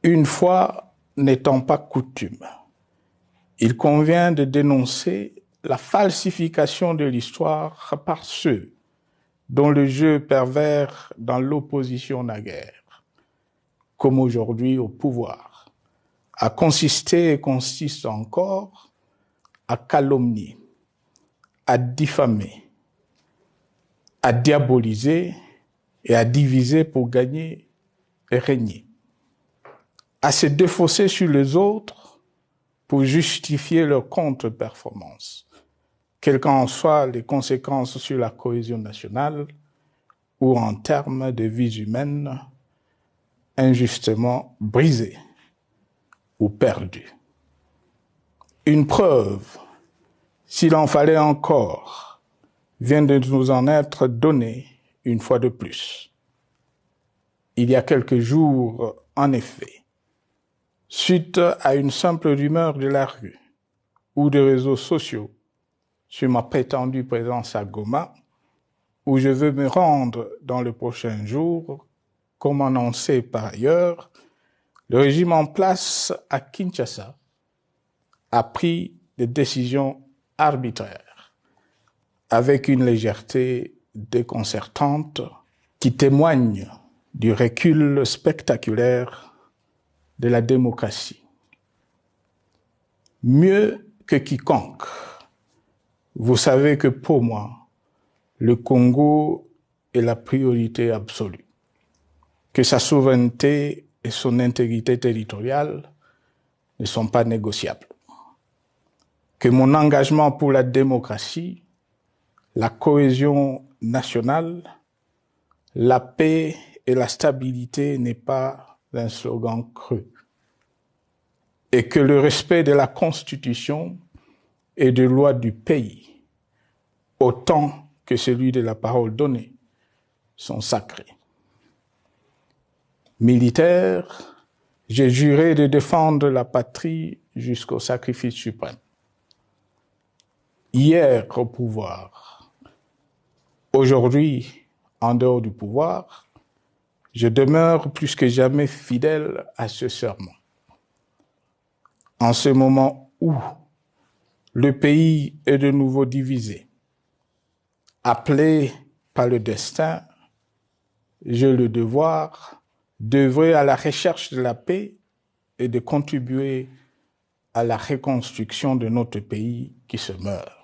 Une fois n'étant pas coutume, il convient de dénoncer la falsification de l'histoire par ceux dont le jeu pervers dans l'opposition naguère, comme aujourd'hui au pouvoir, a consisté et consiste encore à calomnier, à diffamer, à diaboliser et à diviser pour gagner et régner, à se défausser sur les autres pour justifier leur contre-performance, quelles qu'en soient les conséquences sur la cohésion nationale ou en termes de vies humaines injustement brisées ou perdues. Une preuve, s'il en fallait encore, vient de nous en être donnée une fois de plus. Il y a quelques jours, en effet, suite à une simple rumeur de la rue ou des réseaux sociaux sur ma prétendue présence à Goma, où je veux me rendre dans le prochain jour, comme annoncé par ailleurs, le régime en place à Kinshasa a pris des décisions arbitraires, avec une légèreté déconcertante qui témoigne du recul spectaculaire de la démocratie. Mieux que quiconque, vous savez que pour moi, le Congo est la priorité absolue, que sa souveraineté et son intégrité territoriale ne sont pas négociables, que mon engagement pour la démocratie, la cohésion nationale, la paix et la stabilité n'est pas un slogan creux, et que le respect de la Constitution et des lois du pays, autant que celui de la parole donnée, sont sacrés. Militaire, j'ai juré de défendre la patrie jusqu'au sacrifice suprême. Hier au pouvoir, aujourd'hui en dehors du pouvoir, je demeure plus que jamais fidèle à ce serment. En ce moment où le pays est de nouveau divisé, appelé par le destin, j'ai le devoir d'œuvrer à la recherche de la paix et de contribuer à la reconstruction de notre pays qui se meurt.